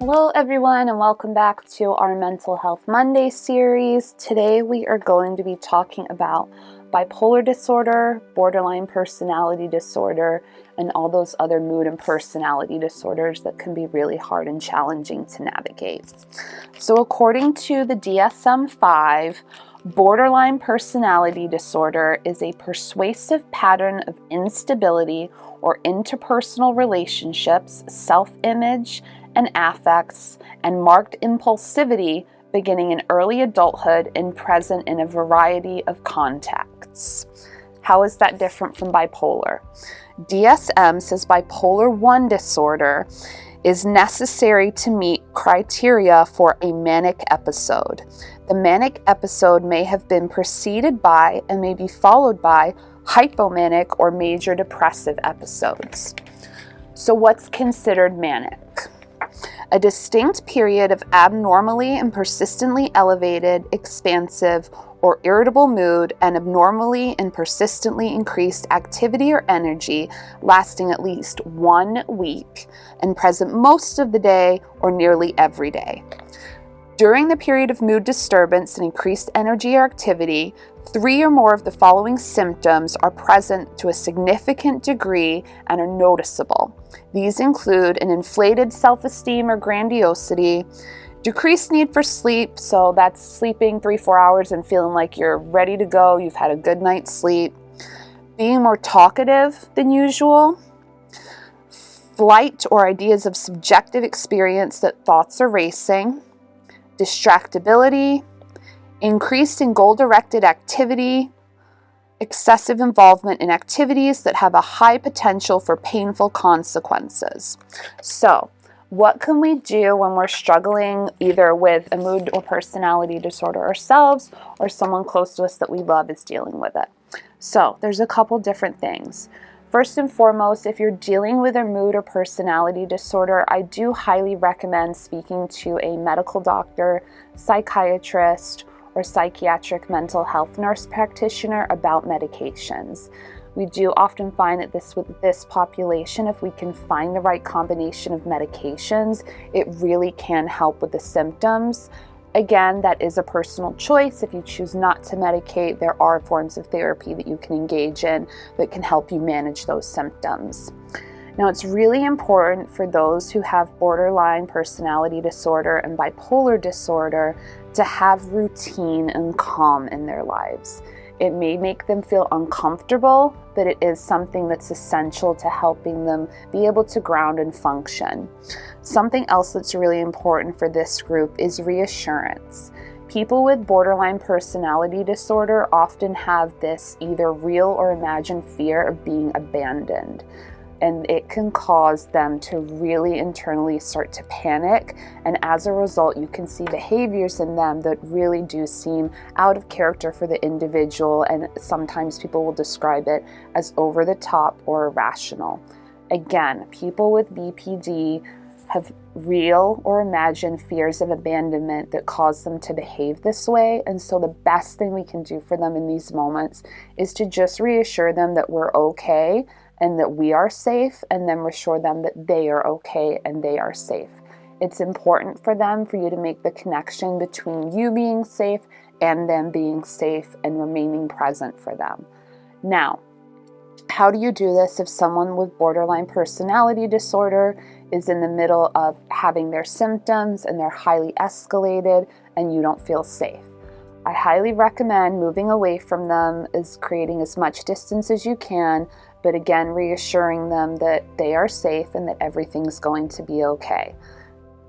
Hello everyone, and welcome back to our Mental Health Monday series. Today we are going to be talking about bipolar disorder, borderline personality disorder, and all those other mood and personality disorders that can be really hard and challenging to navigate. So according to the DSM-5, borderline personality disorder is a pervasive pattern of instability or interpersonal relationships, self-image, and affects, and marked impulsivity beginning in early adulthood and present in a variety of contexts. How is that different from bipolar? DSM says bipolar 1 disorder is necessary to meet criteria for a manic episode. The manic episode may have been preceded by and may be followed by hypomanic or major depressive episodes. So what's considered manic? A distinct period of abnormally and persistently elevated, expansive, or irritable mood and abnormally and persistently increased activity or energy lasting at least 1 week and present most of the day or nearly every day. During the period of mood disturbance and increased energy or activity, 3 or more of the following symptoms are present to a significant degree and are noticeable. These include an inflated self-esteem or grandiosity, decreased need for sleep, so that's sleeping 3-4 hours and feeling like you're ready to go, you've had a good night's sleep, being more talkative than usual, flight or ideas of subjective experience that thoughts are racing, distractibility, increased and goal-directed activity, excessive involvement in activities that have a high potential for painful consequences. So, what can we do when we're struggling either with a mood or personality disorder ourselves or someone close to us that we love is dealing with it? So, there's a couple different things. First and foremost, if you're dealing with a mood or personality disorder, I do highly recommend speaking to a medical doctor, psychiatrist, or psychiatric mental health nurse practitioner about medications. We do often find that with this population, if we can find the right combination of medications, it really can help with the symptoms. Again, that is a personal choice. If you choose not to medicate, there are forms of therapy that you can engage in that can help you manage those symptoms. Now, it's really important for those who have borderline personality disorder and bipolar disorder to have routine and calm in their lives. It may make them feel uncomfortable, but it is something that's essential to helping them be able to ground and function. Something else that's really important for this group is reassurance. People with borderline personality disorder often have this either real or imagined fear of being abandoned. And it can cause them to really internally start to panic. And as a result, you can see behaviors in them that really do seem out of character for the individual. And sometimes people will describe it as over the top or irrational. Again, people with BPD have real or imagined fears of abandonment that cause them to behave this way. And so the best thing we can do for them in these moments is to just reassure them that we're okay and that we are safe, and then reassure them that they are okay and they are safe. It's important for you to make the connection between you being safe and them being safe and remaining present for them. Now, how do you do this if someone with borderline personality disorder is in the middle of having their symptoms and they're highly escalated and you don't feel safe? I highly recommend moving away from them, is creating as much distance as you can, but again, reassuring them that they are safe and that everything's going to be okay.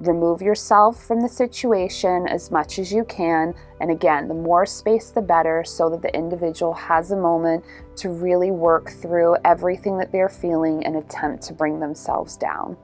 Remove yourself from the situation as much as you can, and again, the more space the better, so that the individual has a moment to really work through everything that they're feeling and attempt to bring themselves down.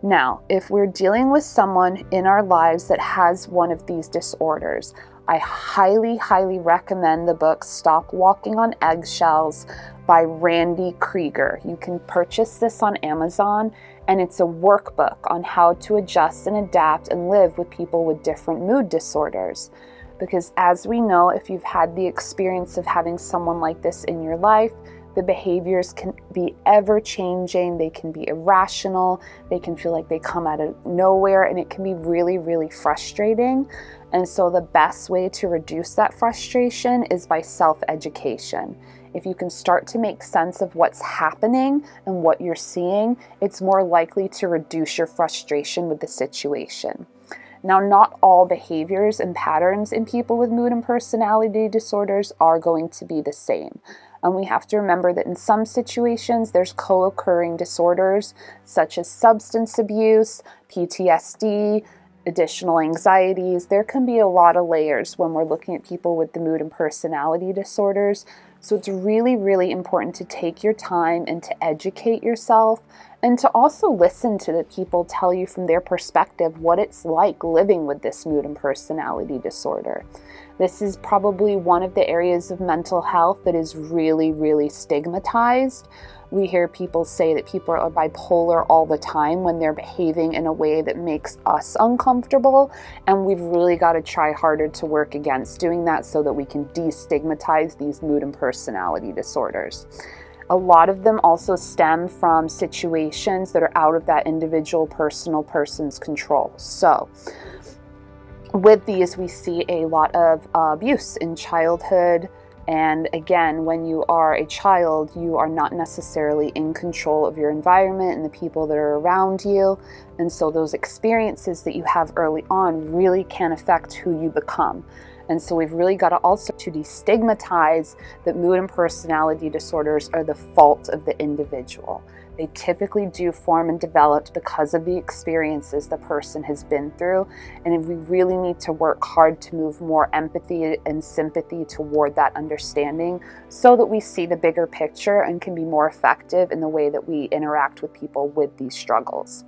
Now, if we're dealing with someone in our lives that has one of these disorders, I highly, highly recommend the book Stop Walking on Eggshells by Randy Krieger. You can purchase this on Amazon, and it's a workbook on how to adjust and adapt and live with people with different mood disorders. Because as we know, if you've had the experience of having someone like this in your life, The behaviors can be ever changing, they can be irrational, they can feel like they come out of nowhere, and it can be really, really frustrating. And so the best way to reduce that frustration is by self-education. If you can start to make sense of what's happening and what you're seeing, it's more likely to reduce your frustration with the situation. Now, not all behaviors and patterns in people with mood and personality disorders are going to be the same. And we have to remember that in some situations, there's co-occurring disorders such as substance abuse, PTSD, additional anxieties. There can be a lot of layers when we're looking at people with the mood and personality disorders. So it's really, really important to take your time and to educate yourself, and to also listen to the people tell you from their perspective what it's like living with this mood and personality disorder. This is probably one of the areas of mental health that is really, really stigmatized. We hear people say that people are bipolar all the time when they're behaving in a way that makes us uncomfortable, and we've really got to try harder to work against doing that so that we can destigmatize these mood and personality disorders. A lot of them also stem from situations that are out of that individual person's control. So with these, we see a lot of abuse in childhood. And again, when you are a child, you are not necessarily in control of your environment and the people that are around you. And so those experiences that you have early on really can affect who you become. And so we've really got to also to destigmatize that mood and personality disorders are the fault of the individual. They typically do form and develop because of the experiences the person has been through. And we really need to work hard to move more empathy and sympathy toward that understanding so that we see the bigger picture and can be more effective in the way that we interact with people with these struggles.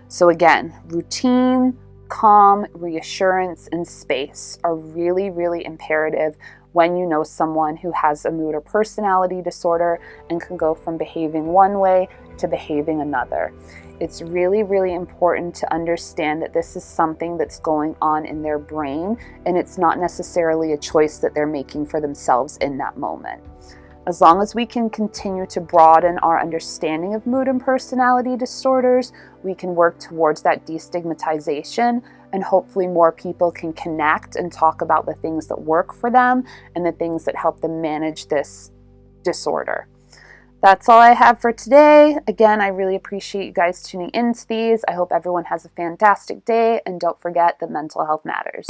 So again, routine, calm, reassurance, and space are really, really imperative when you know someone who has a mood or personality disorder and can go from behaving one way to behaving another. It's really, really important to understand that this is something that's going on in their brain, and it's not necessarily a choice that they're making for themselves in that moment. As long as we can continue to broaden our understanding of mood and personality disorders, we can work towards that destigmatization, and hopefully more people can connect and talk about the things that work for them and the things that help them manage this disorder. That's all I have for today. Again, I really appreciate you guys tuning into these. I hope everyone has a fantastic day, and don't forget that mental health matters.